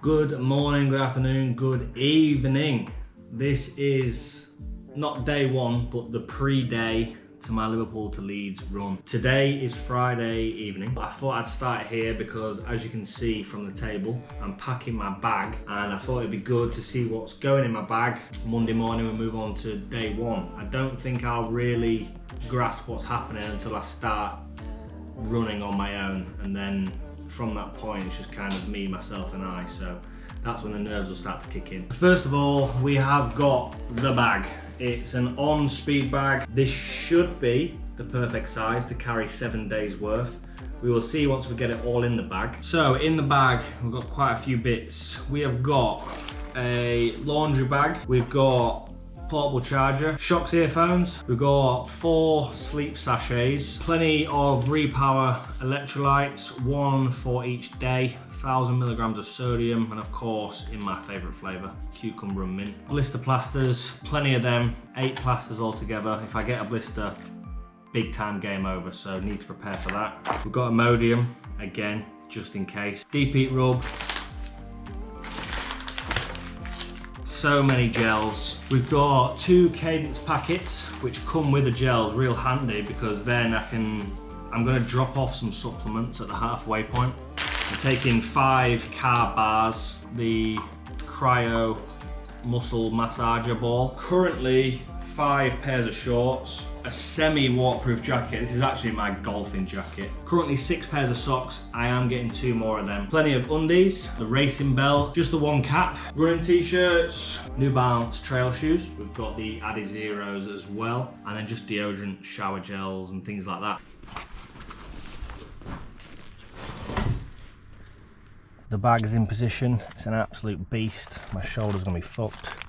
Good morning, good afternoon, good evening. This is not day one, but the pre-day to my Liverpool to Leeds run. Today is Friday evening. I thought I'd start here because, as you can see from the table, I'm packing my bag, and I thought it'd be good to see what's going in my bag. Monday morning we move on to day one. I don't think I'll really grasp what's happening until I start running on my own, and then from that point it's just kind of me, myself and I, so that's when the nerves will start to kick in. First of all, we have got the bag. It's an on-speed bag. This should be the perfect size to carry 7 days worth. We will see once we get it all in the bag. So in the bag, we've got quite a few bits. We have got a laundry bag. We've got portable charger, Shocks earphones. We've got 4 sleep sachets, plenty of Repower electrolytes, 1 for each day, 1,000 milligrams of sodium, and of course, in my favorite flavor, cucumber and mint. Blister plasters, plenty of them, 8 plasters altogether. If I get a blister, big time game over, so need to prepare for that. We've got Imodium, again, just in case. Deep heat rub. So many gels. We've got 2 Cadence packets, which come with the gels, real handy, because then I'm gonna drop off some supplements at the halfway point. I'm taking 5 carb bars, the cryo muscle massager ball. Currently 5 pairs of shorts, a semi-waterproof jacket. This is actually my golfing jacket. Currently 6 pairs of socks. I am getting 2 more of them. Plenty of undies, the racing belt, just the 1 cap, running t-shirts, New Balance trail shoes. We've got the Adizeros as well, and then just deodorant, shower gels and things like that. The bag's in position. It's an absolute beast. My shoulder's gonna be fucked.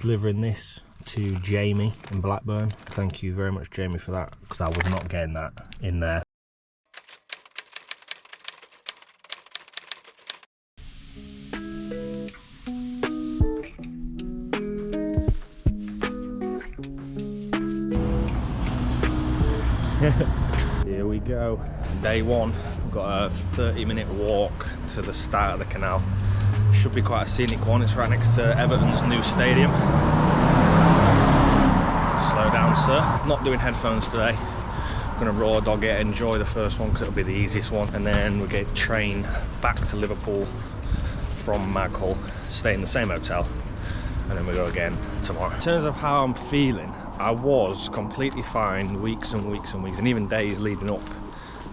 Delivering this to Jamie in Blackburn. Thank you very much, Jamie, for that, because I was not getting that in there. Here we go. Day one. We've got a 30-minute walk to the start of the canal. Should be quite a scenic one. It's right next to Everton's new stadium. Slow down, sir. Not doing headphones today. I'm gonna raw dog it, enjoy the first one because it'll be the easiest one, and then we'll get train back to Liverpool from Mykola, stay in the same hotel, and then we go again tomorrow. In terms of how I'm feeling, I was completely fine weeks and weeks and weeks, and even days leading up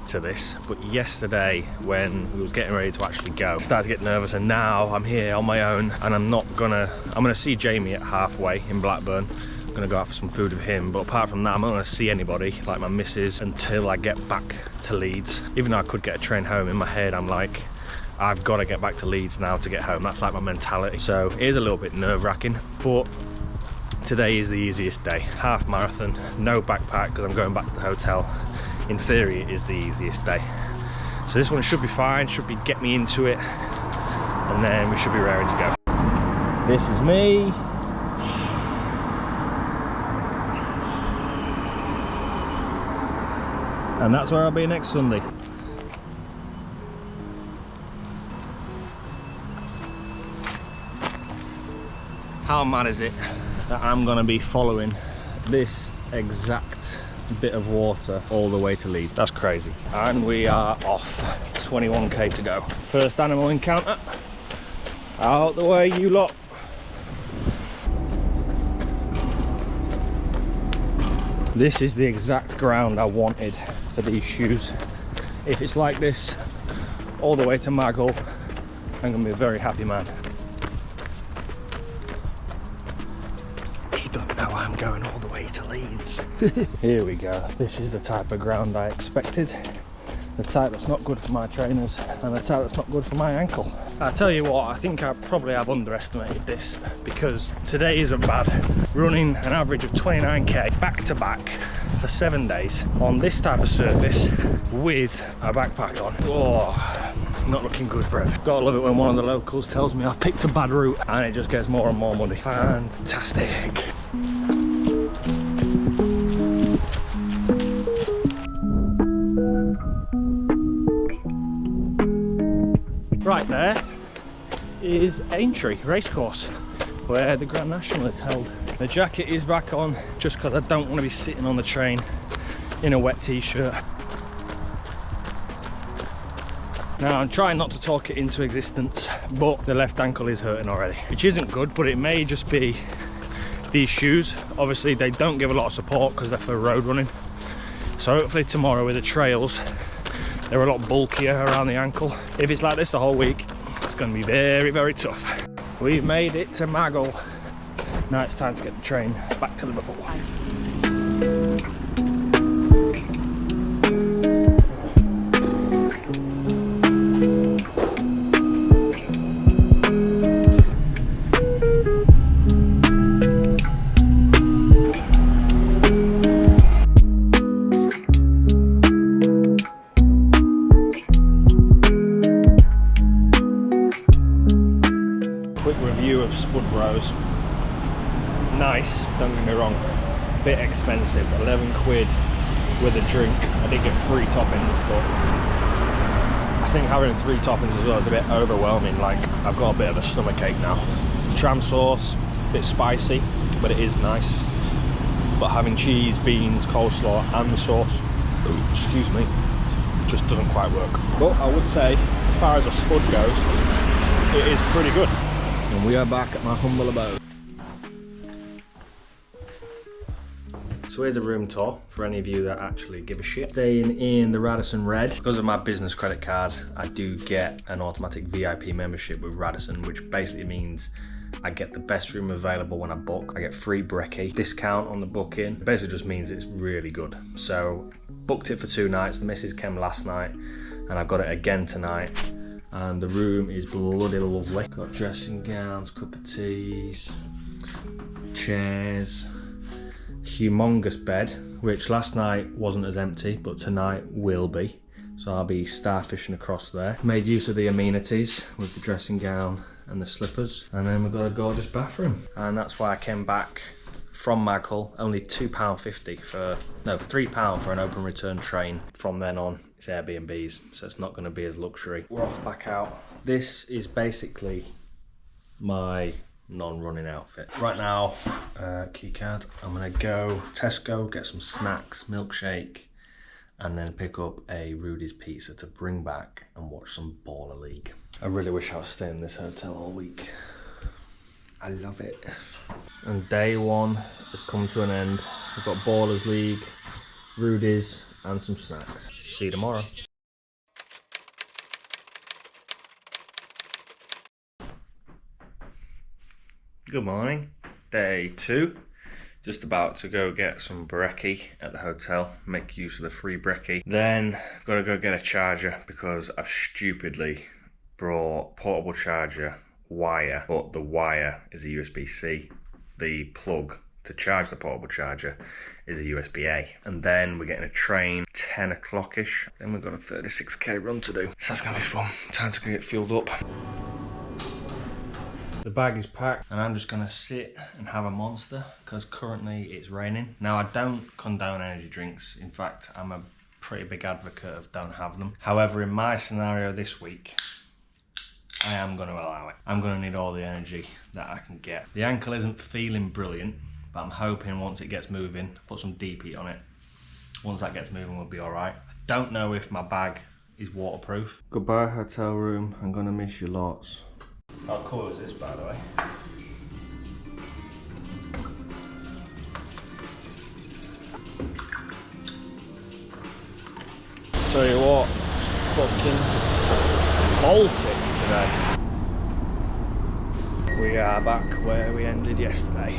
to this, but yesterday when we were getting ready to actually go, I started to get nervous, and now I'm here on my own, and I'm gonna see Jamie at halfway in Blackburn. I'm gonna go out for some food with him, but apart from that, I'm not gonna see anybody, like my missus, until I get back to Leeds. Even though I could get a train home, in my head I'm like, I've got to get back to Leeds now to get home. That's like my mentality. So it is a little bit nerve-wracking, but today is the easiest day. Half marathon, no backpack because I'm going back to the hotel. In theory, it is the easiest day. So this one should be fine, should be get me into it, and then we should be raring to go. This is me. And that's where I'll be next Sunday. How mad is it that I'm gonna be following this exact bit of water all the way to Leeds? That's crazy. And we are off. 21k to go. First animal encounter. Out the way, you lot. This is the exact ground I wanted for these shoes. If it's like this all the way to Mykola, I'm gonna be a very happy man. I'm going all the way to Leeds. Here we go. This is the type of ground I expected. The type that's not good for my trainers, and the type that's not good for my ankle. I tell you what, I think I probably have underestimated this, because today isn't bad. Running an average of 29k back to back for 7 days on this type of surface with a backpack on. Oh, not looking good, bruv. Gotta love it when one of the locals tells me I picked a bad route, and it just gets more and more muddy. Fantastic. Right there is Aintree Racecourse, where the Grand National is held. The jacket is back on just because I don't want to be sitting on the train in a wet t-shirt. Now I'm trying not to talk it into existence, but the left ankle is hurting already, which isn't good, but it may just be these shoes. Obviously they don't give a lot of support because they're for road running. So hopefully tomorrow with the trails, they're a lot bulkier around the ankle. If it's like this the whole week, it's going to be very, very tough. We've made it to Maghull. Now it's time to get the train back to Liverpool. Quick review of Spud Bros. Nice, don't get me wrong, bit expensive, 11 quid with a drink. I did get 3 toppings, but I think having 3 toppings as well is a bit overwhelming. Like, I've got a bit of a stomachache now. Tram sauce, a bit spicy, but it is nice. But having cheese, beans, coleslaw and the sauce, excuse me, just doesn't quite work. But I would say, as far as a Spud goes, it is pretty good. And we are back at my humble abode. So here's a room tour for any of you that actually give a shit. Staying in the Radisson Red. Because of my business credit card, I do get an automatic VIP membership with Radisson, which basically means I get the best room available when I book. I get free brekkie, discount on the booking. It basically just means it's really good. So booked it for 2 nights. The missus came last night and I've got it again tonight. And the room is bloody lovely. Got dressing gowns, cup of teas, chairs, humongous bed, which last night wasn't as empty, but tonight will be. So I'll be starfishing across there. Made use of the amenities with the dressing gown and the slippers. And then we've got a gorgeous bathroom. And that's why I came back from Maghull, only £2.50 for, no, £3 for an open return train. From then on, it's Airbnbs, so it's not going to be as luxury. We're off back out. This is basically my non-running outfit. Right now, key card, I'm going to go Tesco, get some snacks, milkshake, and then pick up a Rudy's pizza to bring back and watch some Baller League. I really wish I was staying in this hotel all week. I love it. And day one has come to an end. We've got Ballers League, Rudy's, and some snacks. See you tomorrow. Good morning. Day 2. Just about to go get some brekkie at the hotel. Make use of the free brekkie. Then gotta go get a charger because I've stupidly brought portable charger wire, but the wire is a USB-C. The plug to charge the portable charger is a USB-A. And then we're getting a train 10 o'clock-ish. Then we've got a 36k run to do. So that's gonna be fun. Time to get fueled up. The bag is packed and I'm just gonna sit and have a monster because currently it's raining. Now I don't condone energy drinks. In fact, I'm a pretty big advocate of don't have them. However, in my scenario this week, I am going to allow it. I'm going to need all the energy that I can get. The ankle isn't feeling brilliant, but I'm hoping once it gets moving, put some deep heat on it. Once that gets moving, we'll be all right. I don't know if my bag is waterproof. Goodbye, hotel room. I'm going to miss you lots. How cool is this, by the way? Tell you what, fucking Baltic today. We are back where we ended yesterday.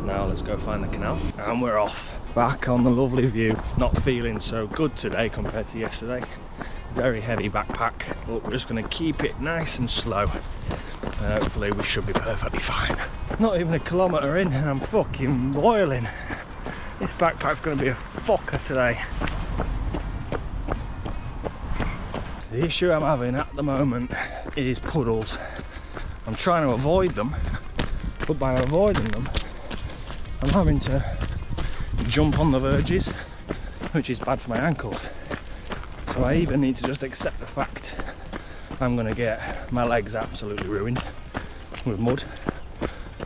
Now let's go find the canal and we're off. Back on the lovely view. Not feeling so good today compared to yesterday. Very heavy backpack, but we're just going to keep it nice and slow. Hopefully we should be perfectly fine. Not even a kilometre in and I'm fucking boiling. This backpack's going to be a fucker today. The issue I'm having at the moment is puddles. I'm trying to avoid them, but by avoiding them, I'm having to jump on the verges, which is bad for my ankles. So I either need to just accept the fact I'm gonna get my legs absolutely ruined with mud,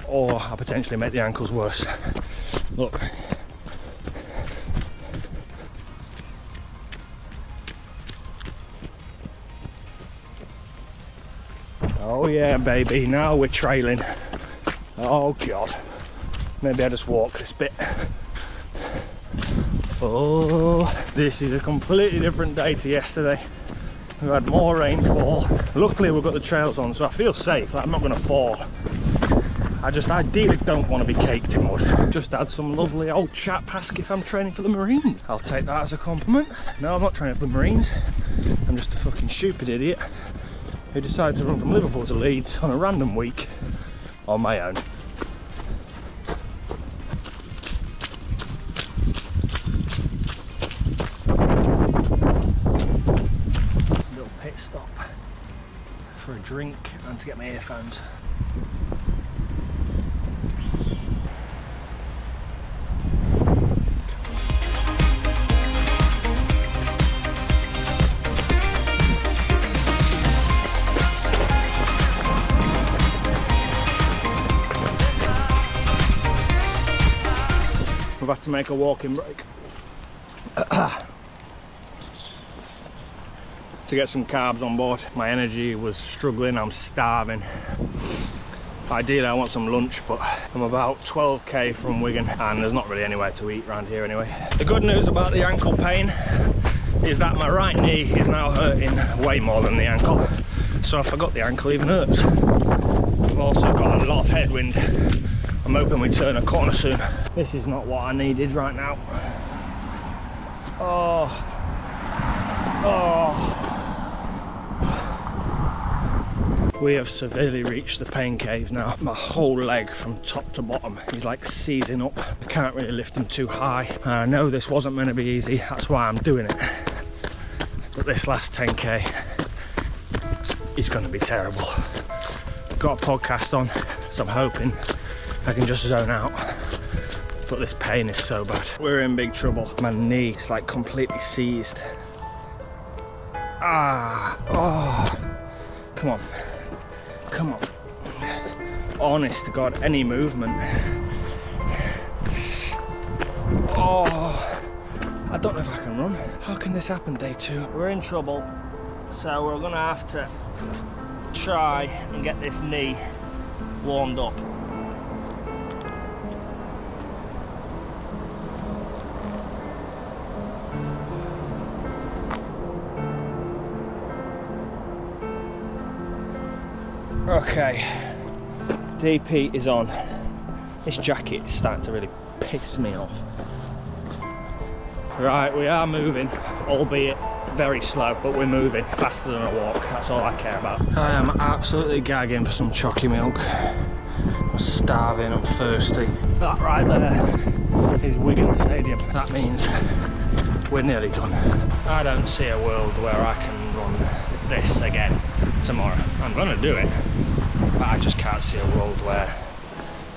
or I potentially make the ankles worse. Look. Oh yeah, baby, now we're trailing. Oh God. Maybe I just walk this bit. Oh, this is a completely different day to yesterday. We've had more rainfall. Luckily we've got the trails on, so I feel safe, like I'm not gonna fall. I just ideally don't want to be caked in mud. Just had some lovely old chap ask if I'm training for the Marines. I'll take that as a compliment. No, I'm not training for the Marines. I'm just a fucking stupid idiot who decided to run from Liverpool to Leeds on a random week on my own. Little pit stop for a drink and to get my earphones. We've had to make a walking break to get some carbs on board. My energy was struggling, I'm starving. Ideally I want some lunch, but I'm about 12k from Wigan and there's not really anywhere to eat around here anyway. The good news about the ankle pain is that my right knee is now hurting way more than the ankle. So I forgot the ankle even hurts. We've also got a lot of headwind. I'm hoping we turn a corner soon. This is not what I needed right now. Oh. We have severely reached the pain cave now. My whole leg from top to bottom is like seizing up. I can't really lift them too high. And I know this wasn't meant to be easy, that's why I'm doing it. But this last 10k is gonna be terrible. Got a podcast on, so I'm hoping I can just zone out, but this pain is so bad. We're in big trouble. My knee is like completely seized. Oh, come on, come on. Honest to God, any movement. Oh, I don't know if I can run. How can this happen day 2? We're in trouble, so we're gonna have to try and get this knee warmed up. Okay, DP is on. This jacket is starting to really piss me off. Right, we are moving, albeit very slow, but we're moving faster than a walk. That's all I care about. I am absolutely gagging for some chocky milk. I'm starving, I'm thirsty. That right there is Wigan Stadium. That means we're nearly done. I don't see a world where I can run this again tomorrow. I'm gonna do it, but I just can't see a world where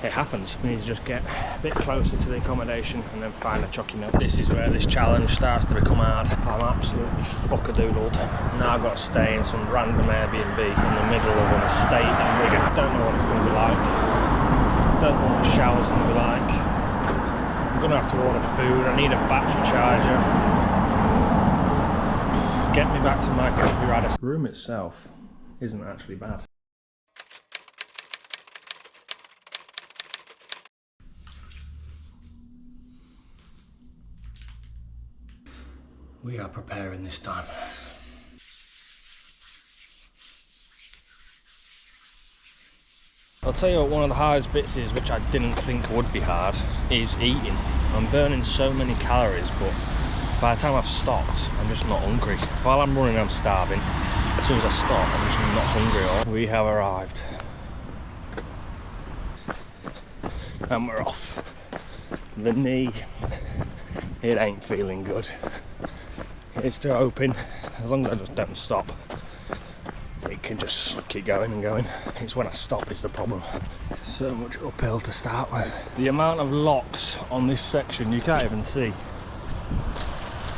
it happens. We need to just get a bit closer to the accommodation and then find a chocky milk. This is where this challenge starts to become hard. I'm absolutely fuck-a-doodled. Now I've got to stay in some random Airbnb in the middle of an estate in Wigan. Don't know what it's going to be like. Don't know what the shower's going to be like. I'm going to have to order food. I need a battery charger. Get me back to my coffee rider. The room itself isn't actually bad. We are preparing this time. I'll tell you what, one of the hardest bits is, which I didn't think would be hard, is eating. I'm burning so many calories, but by the time I've stopped, I'm just not hungry. While I'm running, I'm starving. As soon as I stop, I'm just not hungry at all. We have arrived. And we're off. The knee, it ain't feeling good. It's still open, as long as I just don't stop. It can just keep going and going. It's when I stop is the problem. So much uphill to start with. The amount of locks on this section you can't even see.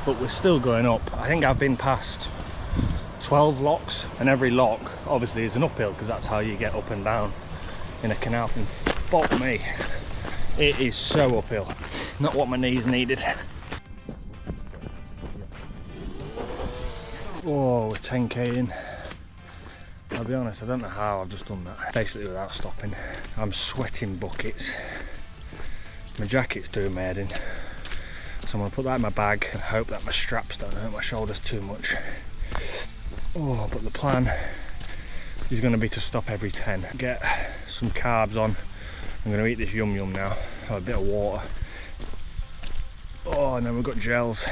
But we're still going up. I think I've been past 12 locks And every lock obviously is an uphill because that's how you get up and down in a canal. And fuck me, it is so uphill. Not what my knees needed. Oh, we're 10k in. I'll be honest, I don't know how I've just done that. Basically without stopping. I'm sweating buckets. My jacket's doing my head in. So I'm gonna put that in my bag and hope that my straps don't hurt my shoulders too much. Oh, but the plan is gonna be to stop every 10. Get some carbs on. I'm gonna eat this yum yum now. Have a bit of water. Oh, and then we've got gels.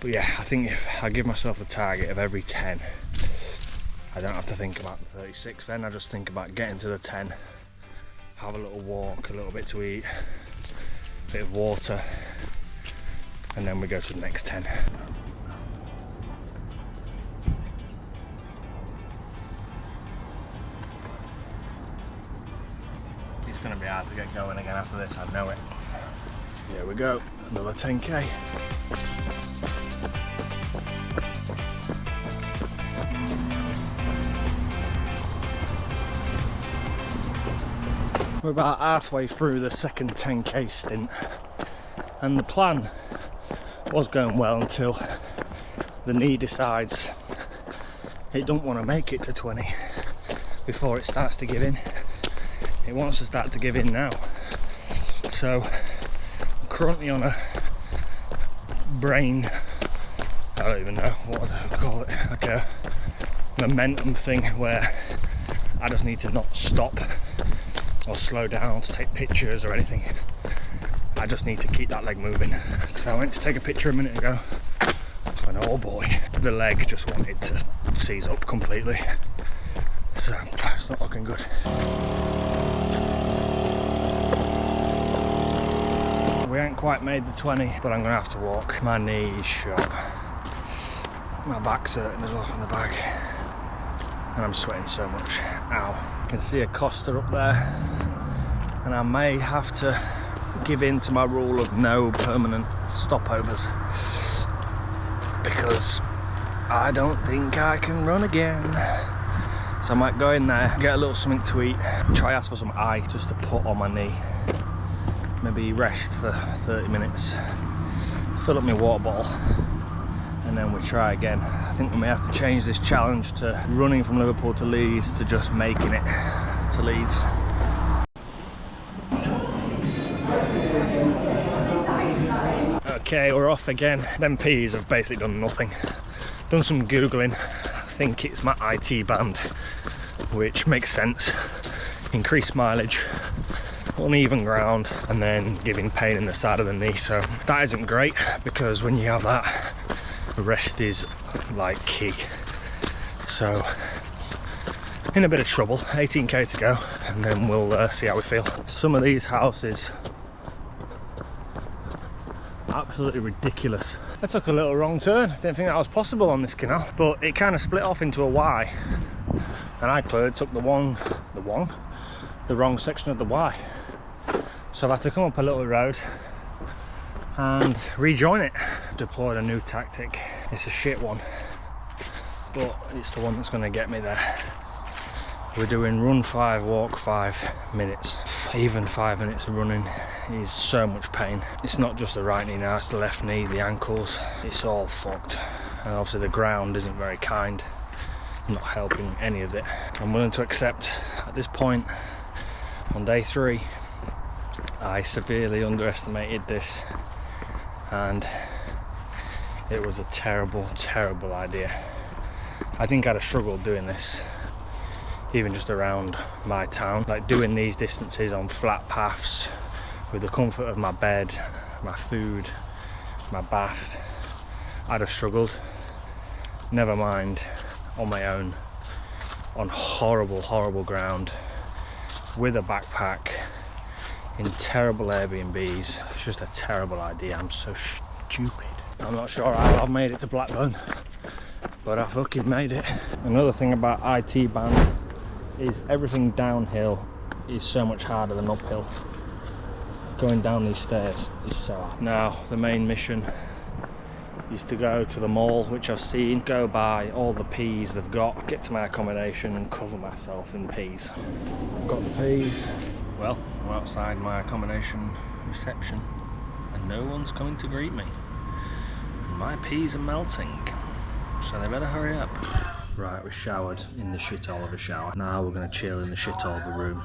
But yeah, I think if I give myself a target of every 10, I don't have to think about the 36 then. I just think about getting to the 10, have a little walk, a little bit to eat, a bit of water, and then we go to the next 10. It's going to be hard to get going again after this, I know it. Here we go, another 10k. We're about halfway through the second 10k stint, and the plan was going well until the knee decides it don't want to make it to 20 before it starts to give in. It wants to start to give in now. So I'm currently on a brain, I don't even know what to call it, like a momentum thing where I just need to not stop or slow down to take pictures or anything. I just need to keep that leg moving. So I went to take a picture a minute ago and oh boy, the leg just wanted to seize up completely. So it's not looking good. We ain't quite made the 20, but I'm gonna have to walk. My knee is shot. My back's hurting as well from the back. And I'm sweating so much. Ow. I can see a Costa up there, and I may have to give in to my rule of no permanent stopovers because I don't think I can run again. So I might go in there, get a little something to eat, try ask for some ice just to put on my knee, maybe rest for 30 minutes, fill up my water bottle, and then we try again. I think we may have to change this challenge to running from Liverpool to Leeds to just making it to Leeds. Okay, we're off again. Them P's have basically done nothing. Done some Googling. I think it's my IT band, which makes sense. Increased mileage, uneven ground, and then giving pain in the side of the knee. So that isn't great because when you have that, rest is like key. So in a bit of trouble. 18k to go, and then we'll see how we feel. Some of these houses, absolutely ridiculous. I took a little wrong turn. Didn't think that was possible on this canal, but it kind of split off into a Y, and I clearly took the wrong section of the Y. So I've had to come up a little road and rejoin it. Deployed a new tactic. It's a shit one, but it's the one that's going to get me there. We're doing run 5, walk 5 minutes. Even 5 minutes of running is so much pain. It's not just the right knee now, it's the left knee, the ankles. It's all fucked. And obviously the ground isn't very kind. Not helping any of it. I'm willing to accept at this point, on day 3, I severely underestimated this, and it was a terrible, terrible idea. I think I'd have struggled doing this, even just around my town. Like doing these distances on flat paths with the comfort of my bed, my food, my bath, I'd have struggled. Never mind on my own, on horrible, horrible ground, with a backpack, in terrible Airbnbs. It's just a terrible idea. I'm so stupid. I'm not sure how I've made it to Blackburn, but I fucking made it. Another thing about IT band is everything downhill is so much harder than uphill. Going down these stairs is so hard. Now the main mission is to go to the mall, which I've seen, go buy all the peas they've got, get to my accommodation and cover myself in peas. I've got the peas. Well, I'm outside my accommodation reception and no one's coming to greet me. And my peas are melting, so they better hurry up. Right, we showered in the shithole of a shower. Now we're going to chill in the shithole of the room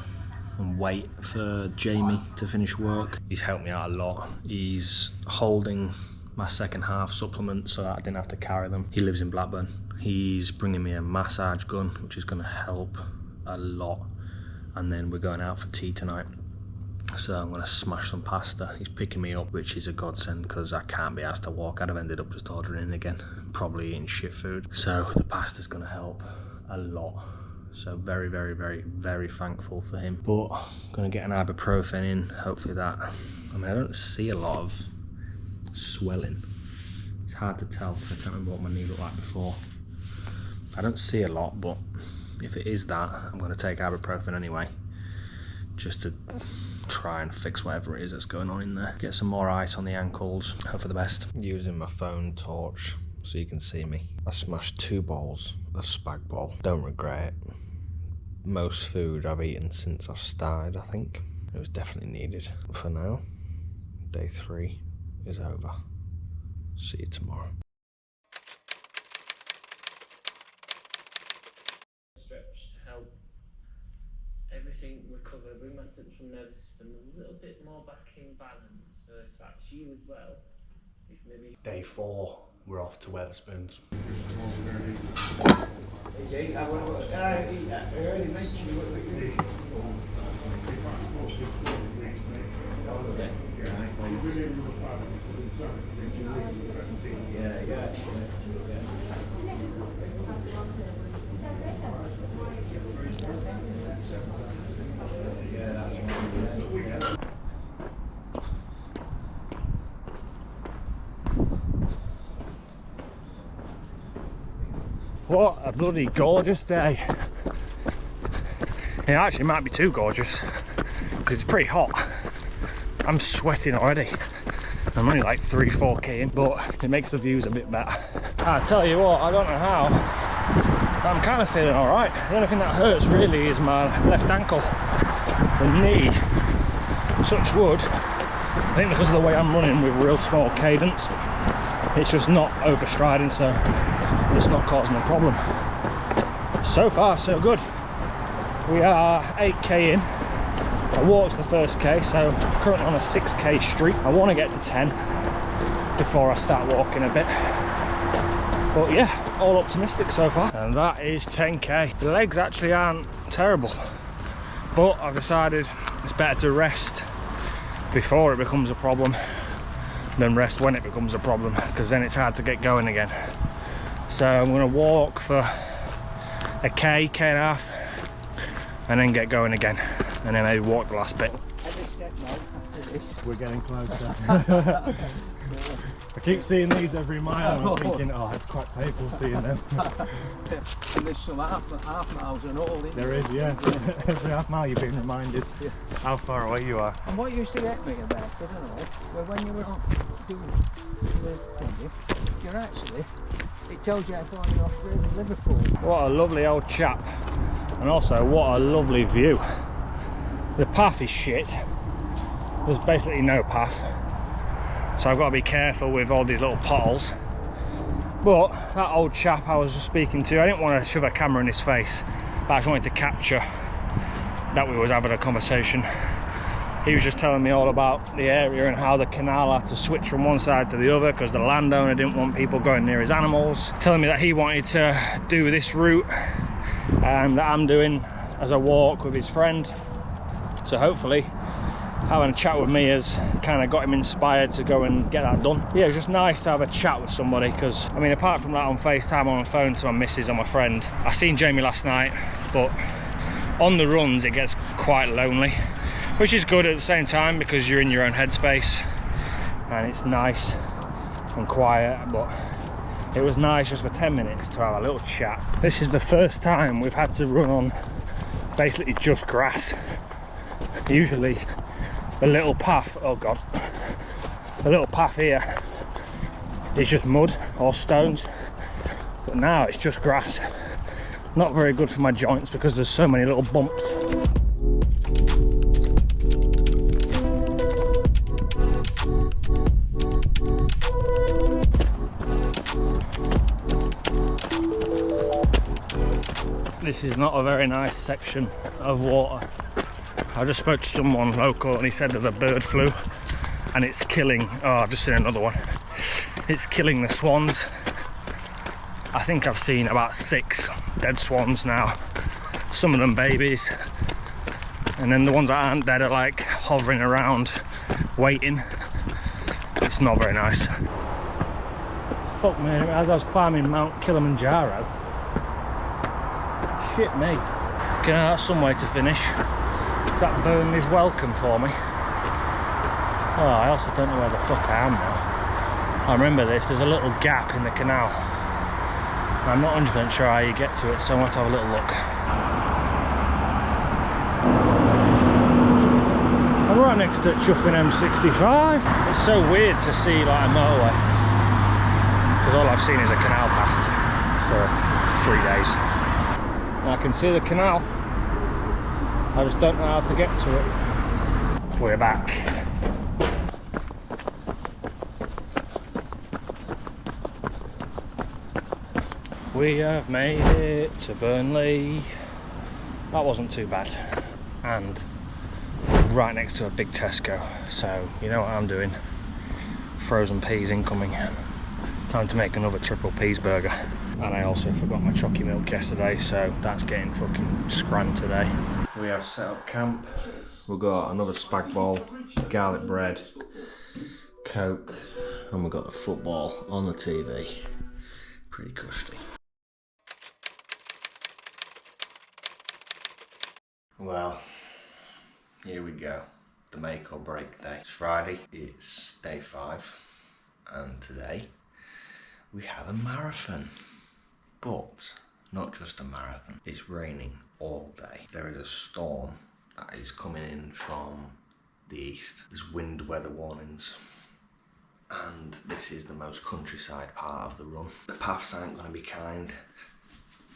and wait for Jamie to finish work. He's helped me out a lot. He's holding my second half supplements so that I didn't have to carry them. He lives in Blackburn. He's bringing me a massage gun, which is going to help a lot. And then we're going out for tea tonight. So I'm going to smash some pasta. He's picking me up, which is a godsend because I can't be asked to walk. I'd have ended up just ordering in again, probably eating shit food. So the pasta's going to help a lot. So very, very, very, very thankful for him. But I'm going to get an ibuprofen in, hopefully that. I mean, I don't see a lot of swelling. It's hard to tell because I can't remember what my knee looked like before. I don't see a lot, but if it is that, I'm going to take ibuprofen anyway, just to try and fix whatever it is that's going on in there. Get some more ice on the ankles, hope for the best. Using my phone torch so you can see me. I smashed 2 bowls of spag bol. Don't regret it. Most food I've eaten since I've started, I think. It was definitely needed. For now, day 3 is over. See you tomorrow. Stretch to help everything recover, bring my central nervous system a little bit more back in balance. So if that's you as well, if maybe... Day 4, we're off to Wetherspoons. What a bloody gorgeous day. It actually might be too gorgeous because it's pretty hot. I'm sweating already. I'm only like 3-4k in, but it makes the views a bit better. I tell you what, I don't know how, but I'm kind of feeling alright. The only thing that hurts really is my left ankle. The knee, touch wood, I think because of the way I'm running with real small cadence, it's just not overstriding, so it's not causing a problem. So far so good. We are 8k in. I walked the first k, so I'm currently on a 6k streak. I want to get to 10 before I start walking a bit. But yeah, all optimistic so far. And that is 10k. The legs actually aren't terrible, but I've decided it's better to rest before it becomes a problem than rest when it becomes a problem, because then it's hard to get going again. So I'm going to walk for a k, k and a half, and then get going again, and then maybe walk the last bit. We're getting closer. I keep seeing these every mile and I'm thinking, oh, it's quite painful seeing them. And there's some half miles and all, isn't There is, yeah. Every half mile you've been reminded how far away you are. And what used to get me about, I don't know, well, when you were doing the thing, you're actually, it tells you how far you're off really Liverpool. What a lovely old chap, and also what a lovely view. The path is shit. There's basically no path, so I've got to be careful with all these little potholes. But that old chap I was just speaking to, I didn't want to shove a camera in his face, but I just wanted to capture that we was having a conversation. He was just telling me all about the area and how the canal had to switch from one side to the other because the landowner didn't want people going near his animals. Telling me that he wanted to do this route and that I'm doing as a walk with his friend. So hopefully having a chat with me has kind of got him inspired to go and get that done. Yeah, it was just nice to have a chat with somebody, because I mean, apart from that, on FaceTime, on the phone to my missus or my friend, I seen Jamie last night, but on the runs it gets quite lonely, which is good at the same time because you're in your own headspace and it's nice and quiet. But it was nice just for 10 minutes to have a little chat. This is the first time we've had to run on basically just grass. Usually the little path, oh god, the little path here is just mud or stones, but now it's just grass. Not very good for my joints because there's so many little bumps. This is not a very nice section of water. I just spoke to someone local and he said there's a bird flu and it's killing, oh, I've just seen another one. It's killing the swans. I think I've seen about 6 dead swans now. Some of them babies. And then the ones that aren't dead are like hovering around, waiting. It's not very nice. Fuck me, as I was climbing Mount Kilimanjaro. Shit me. Can I have some way to finish? That Burnley's welcome for me. Oh, I also don't know where the fuck I am now. I remember this, there's a little gap in the canal. I'm not 100% sure how you get to it, so I'm going to have a little look. I'm right next to Chuffing M65. It's so weird to see like a motorway, because all I've seen is a canal path for 3 days. And I can see the canal, I just don't know how to get to it. We're back. We have made it to Burnley. That wasn't too bad. And right next to a big Tesco. So you know what I'm doing. Frozen peas incoming. Time to make another triple peas burger. And I also forgot my chocky milk yesterday, so that's getting fucking scran today. We have set up camp. We've got another spag bol, garlic bread, Coke, and we've got the football on the TV. Pretty cushy. Well, here we go. The make or break day. It's Friday, it's day 5, and today we had a marathon. But not just a marathon, it's raining all day. There is a storm that is coming in from the east. There's wind weather warnings. And this is the most countryside part of the run. The paths aren't going to be kind.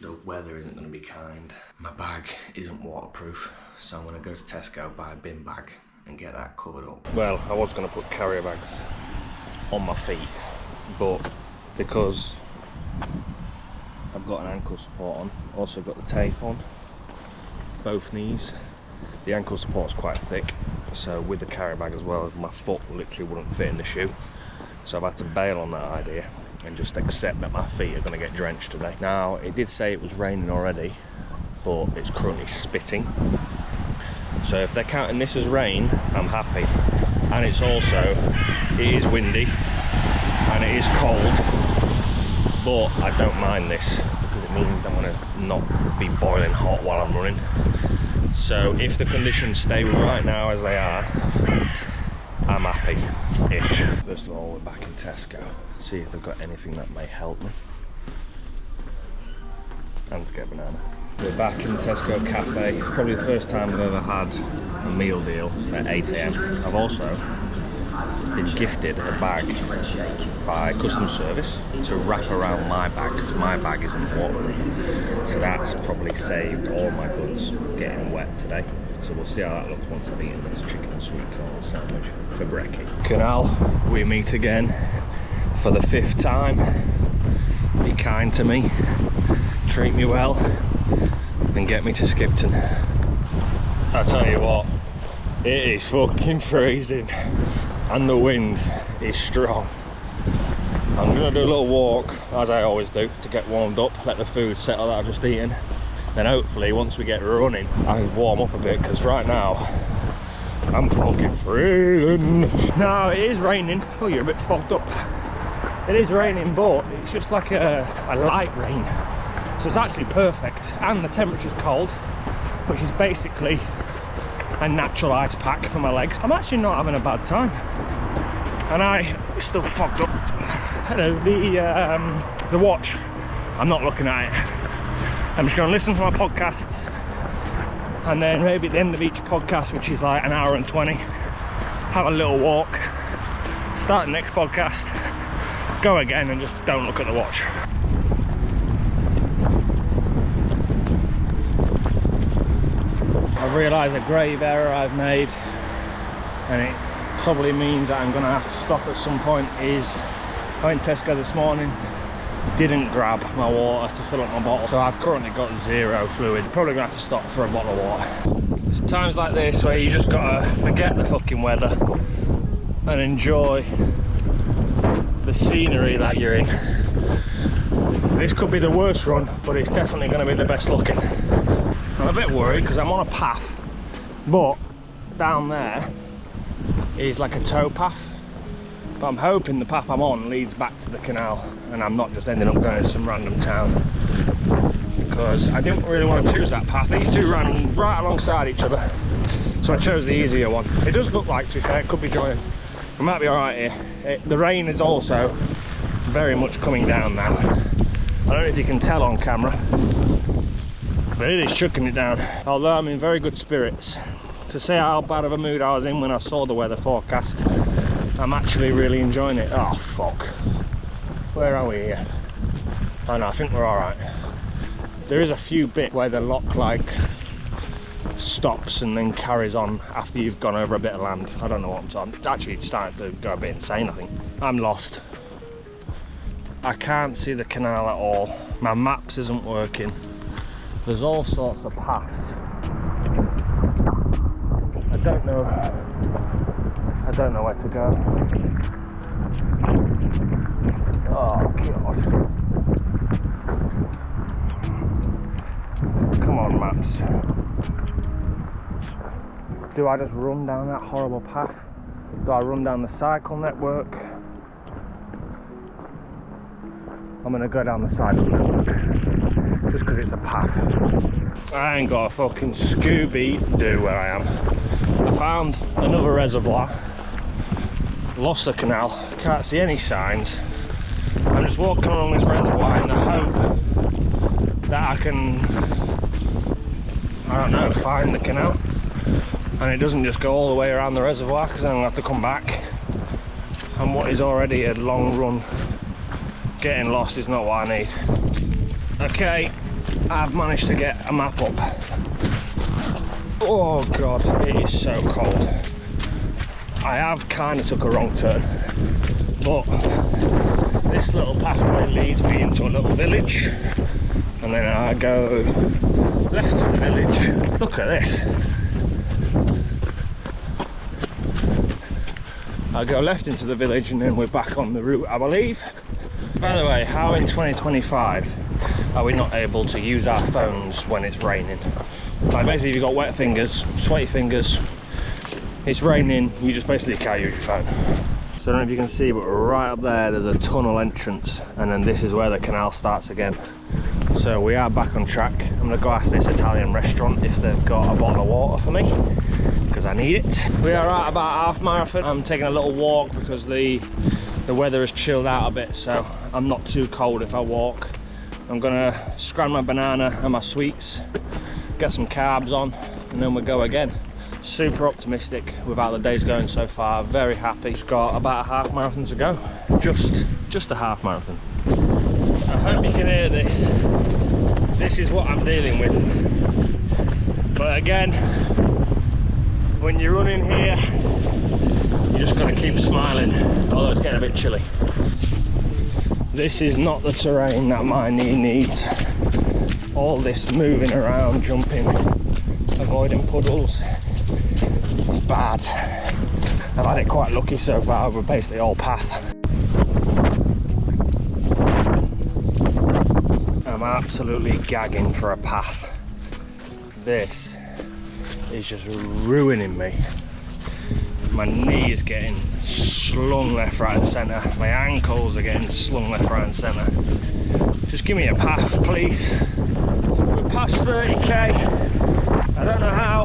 The weather isn't going to be kind. My bag isn't waterproof, so I'm going to go to Tesco, buy a bin bag and get that covered up. Well, I was going to put carrier bags on my feet, but because I've got an ankle support on, also got the tape on, both knees. The ankle support's quite thick, so with the carrier bag as well, my foot literally wouldn't fit in the shoe. So I've had to bail on that idea and just accept that my feet are going to get drenched today. Now, it did say it was raining already, but it's currently spitting. So if they're counting this as rain, I'm happy. And it's also, it is windy and it is cold, but I don't mind this because it means I'm going to not be boiling hot while I'm running. So if the conditions stay right now as they are, I'm happy-ish. First of all, we're back in Tesco. See if they've got anything that may help me. And to get a banana. We're back in the Tesco cafe. Probably the first time I've ever had a meal deal at 8 AM. I've also been gifted a bag by customer service to wrap around my bag, because my bag isn't waterproof. So that's probably saved all my goods getting wet today. So we'll see how that looks once I've eaten this chicken sweet corn sandwich for brekkie. Canal, we meet again for the 5th time. Be kind to me, treat me well, and get me to Skipton. I tell you what, it is fucking freezing and the wind is strong. I'm gonna do a little walk, as I always do, to get warmed up, let the food settle that I've just eaten. Then hopefully once we get running, I can warm up a bit, because right now I'm fucking freezing. Now it is raining. Oh, you're a bit fogged up. It is raining, but it's just like a light rain. So it's actually perfect, and the temperature's cold, which is basically a natural ice pack for my legs. I'm actually not having a bad time. And I'm still fogged up. Hello, the watch, I'm not looking at it. I'm just going to listen to my podcast, and then maybe at the end of each podcast, which is like 1 hour and 20, have a little walk, start the next podcast, go again and just don't look at the watch. I've realised a grave error I've made, and it probably means that I'm going to have to stop at some point. Is I went to Tesco this morning, didn't grab my water to fill up my bottle, so I've currently got 0 fluid. Probably going to have to stop for a bottle of water. It's times like this where you just got to forget the fucking weather and enjoy the scenery that you're in. This could be the worst run, but it's definitely going to be the best looking. I'm a bit worried because I'm on a path, but down there is like a tow path, but I'm hoping the path I'm on leads back to the canal and I'm not just ending up going to some random town, because I didn't really want to choose that path. These two ran right alongside each other, so I chose the easier one. It does look like, to be fair, it could be drying. We might be alright here. The rain is also very much coming down now. I don't know if you can tell on camera, but it is chucking it down. Although I'm in very good spirits. To say how bad of a mood I was in when I saw the weather forecast, I'm actually really enjoying it. Oh fuck, where are we here? Oh no, I think we're alright. There is a few bits where the lock like stops and then carries on after you've gone over a bit of land. I don't know what I'm talking. It's actually starting to go a bit insane, I think. I'm lost. I can't see the canal at all. My maps isn't working. There's all sorts of paths. I don't know where to go. Oh god. Come on, maps. Do I just run down that horrible path? Do I run down the cycle network? I'm gonna go down the cycle network, just because it's a path. I ain't got a fucking Scooby-Doo where I am. I found another reservoir, lost the canal, can't see any signs. I'm just walking along this reservoir in the hope that I can, I don't know, find the canal. And it doesn't just go all the way around the reservoir, because then I'm going to have to come back. And what is already a long run, getting lost is not what I need. Okay, I've managed to get a map up. Oh god, it is so cold. I have kind of took a wrong turn, but this little pathway leads me into a little village, and then I go left to the village. Look at this. I go left into the village and then we're back on the route, I believe. By the way, how in 2025 are we not able to use our phones when it's raining? Like basically if you've got wet fingers, sweaty fingers, it's raining, you just basically can't use your phone. So I don't know if you can see, but right up there there's a tunnel entrance, and then this is where the canal starts again. So we are back on track. I'm gonna go ask this Italian restaurant if they've got a bottle of water for me, because I need it. We are at about half marathon. I'm taking a little walk because the weather has chilled out a bit, so I'm not too cold if I walk. I'm gonna scran my banana and my sweets, get some carbs on, and then we'll go again. Super optimistic with how the day's going so far. Very happy. It's got about a half marathon to go. Just a half marathon. I hope you can hear this. This is what I'm dealing with. But again, when you're running here, you just gotta keep smiling, although it's getting a bit chilly. This is not the terrain that my knee needs. All this moving around, jumping, avoiding puddles, it's bad. I've had it quite lucky so far, we're basically all path. I'm absolutely gagging for a path. This is just ruining me. My knee is getting slung left, right and centre. My ankles are getting slung left, right and centre. Just give me a path, please. We're past 30k. I don't know how.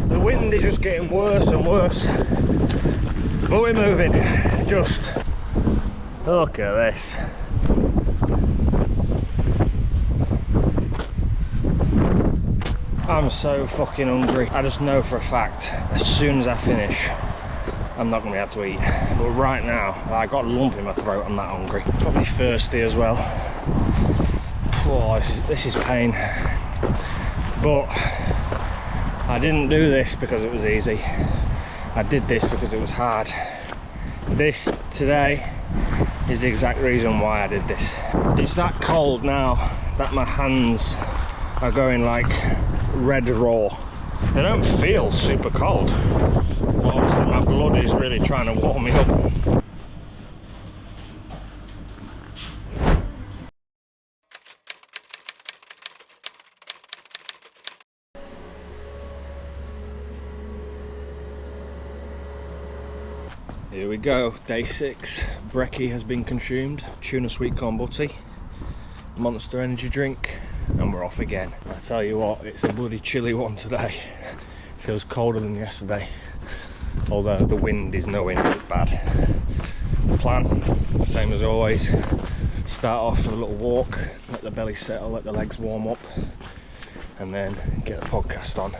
The wind is just getting worse and worse. But we're moving. Just look at this. I'm so fucking hungry. I just know for a fact, as soon as I finish, I'm not going to be able to eat. But right now, I got a lump in my throat, I'm that hungry. Probably thirsty as well. Oh, this is pain. But I didn't do this because it was easy. I did this because it was hard. This today is the exact reason why I did this. It's that cold now that my hands are going like red raw. They don't feel super cold. Well, obviously my blood is really trying to warm me up. Here we go, day 6. Brekkie has been consumed, tuna sweet corn butty, Monster energy drink, and we're off again. I tell you what, it's a bloody chilly one today. Feels colder than yesterday, although the wind is nowhere near as bad. The plan, same as always, start off with a little walk, let the belly settle, let the legs warm up, and then get the podcast on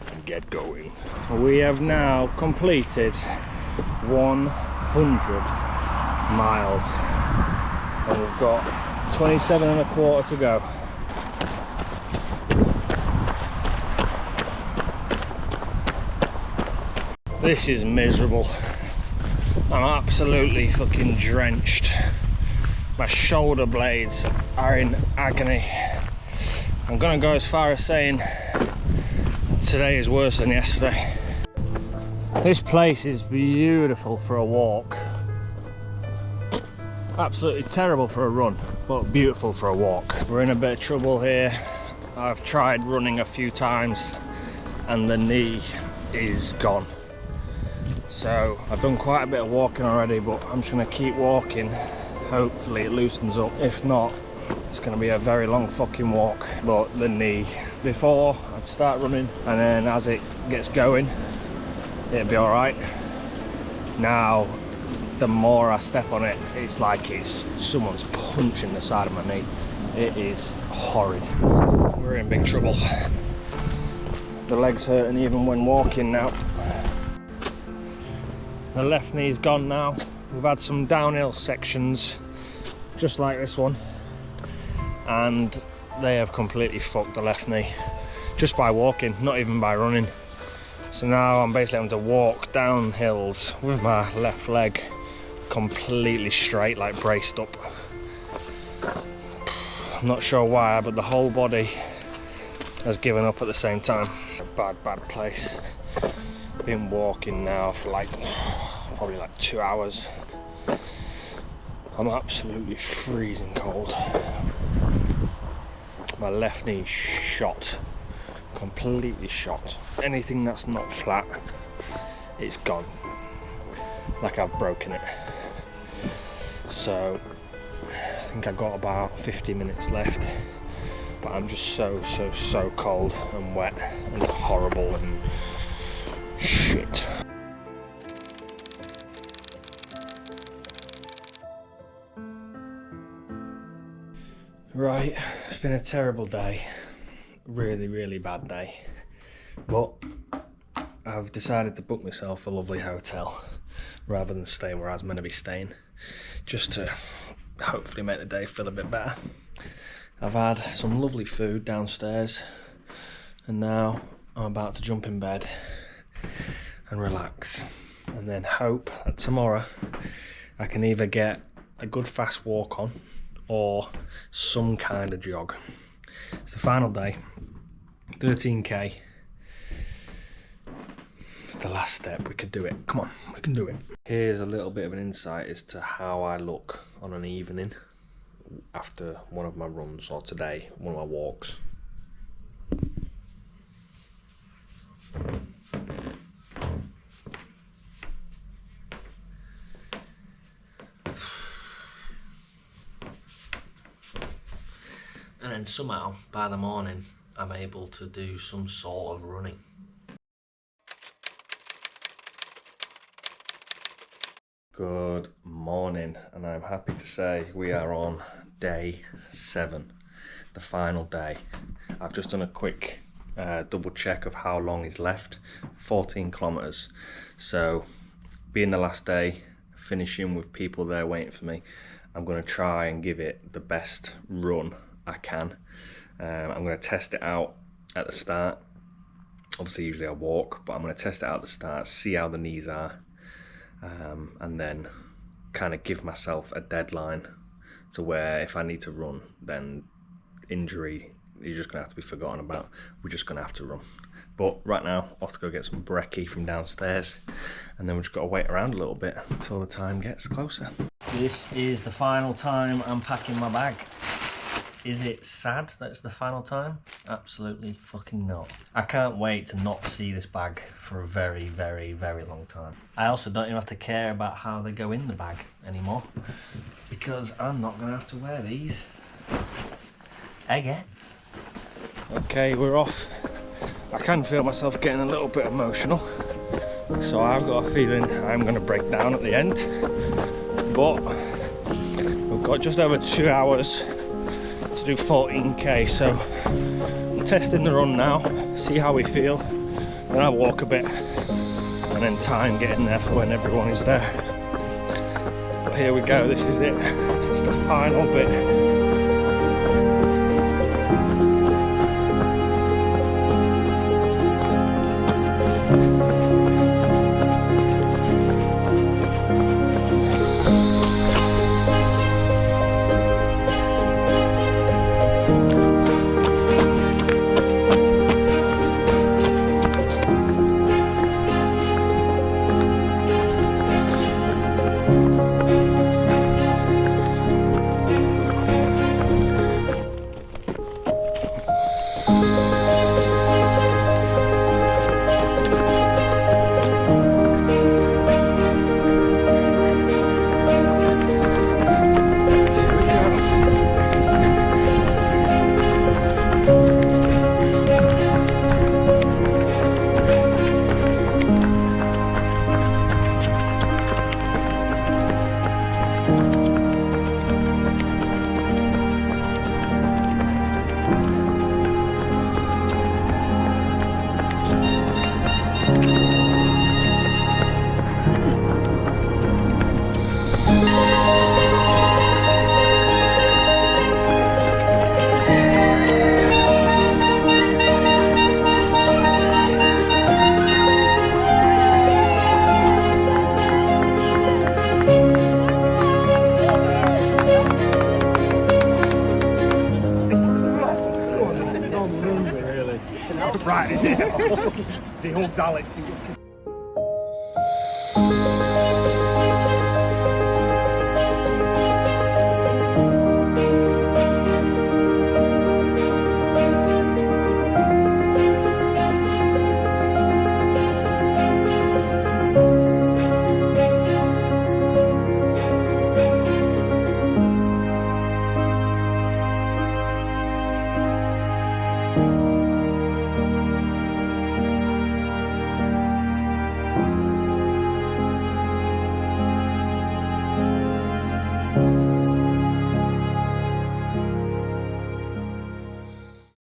and get going. We have now completed 100 miles and we've got 27 and a quarter to go. This is miserable. I'm absolutely fucking drenched. My shoulder blades are in agony. I'm gonna go as far as saying today is worse than yesterday. This place is beautiful for a walk. Absolutely terrible for a run, but beautiful for a walk. We're in a bit of trouble here. I've tried running a few times and the knee is gone. So I've done quite a bit of walking already, but I'm just gonna keep walking. Hopefully it loosens up. If not, it's gonna be a very long fucking walk. But the knee, before I'd start running and then as it gets going, it'll be all right. Now, the more I step on it, it's like it's someone's punching the side of my knee. It is horrid. We're in big trouble. The leg's hurting even when walking now. The left knee's gone now. We've had some downhill sections, just like this one, and they have completely fucked the left knee, just by walking, not even by running. So now I'm basically having to walk down hills with my left leg completely straight, like braced up. I'm not sure why, but the whole body has given up at the same time. A bad place. Been walking now for like probably like 2 hours. I'm absolutely freezing cold. My left knee's shot. Completely shot. Anything that's not flat, it's gone. Like I've broken it. So I think I've got about 50 minutes left, but I'm just so cold and wet and horrible and shit. Right, it's been a terrible day. Really bad day, but I've decided to book myself a lovely hotel rather than staying where I was meant to be staying, just to hopefully make the day feel a bit better. I've had some lovely food downstairs and now I'm about to jump in bed and relax, and then hope that tomorrow I can either get a good fast walk on or some kind of jog. It's the final day, 13k. It's the last step, we could do it. Come on, we can do it. Here's a little bit of an insight as to how I look on an evening after one of my runs, or today, one of my walks. And then somehow, by the morning, I'm able to do some sort of running. Good morning, and I'm happy to say we are on day 7, the final day. I've just done a quick double check of how long is left, 14 kilometers. So being the last day, finishing with people there waiting for me, I'm going to try and give it the best run I can. I'm going to test it out at the start. Obviously, usually I walk, but I'm going to test it out at the start, see how the knees are, and then kind of give myself a deadline to where if I need to run, then injury, you're just going to have to be forgotten about. We're just going to have to run. But right now, I'll have to go get some brekkie from downstairs, and then we've just got to wait around a little bit until the time gets closer. This is the final time I'm packing my bag. Is it sad that it's the final time? Absolutely fucking not. I can't wait to not see this bag for a very, very, very long time. I also don't even have to care about how they go in the bag anymore, because I'm not going to have to wear these again. Okay, we're off. I can feel myself getting a little bit emotional, so I've got a feeling I'm going to break down at the end. But we've got just over 2 hours to do 14k, so I'm testing the run now, see how we feel, then I'll walk a bit, and then time getting there for when everyone is there. But here we go, this is it, it's the final bit. Right, is it? He hugs Alex.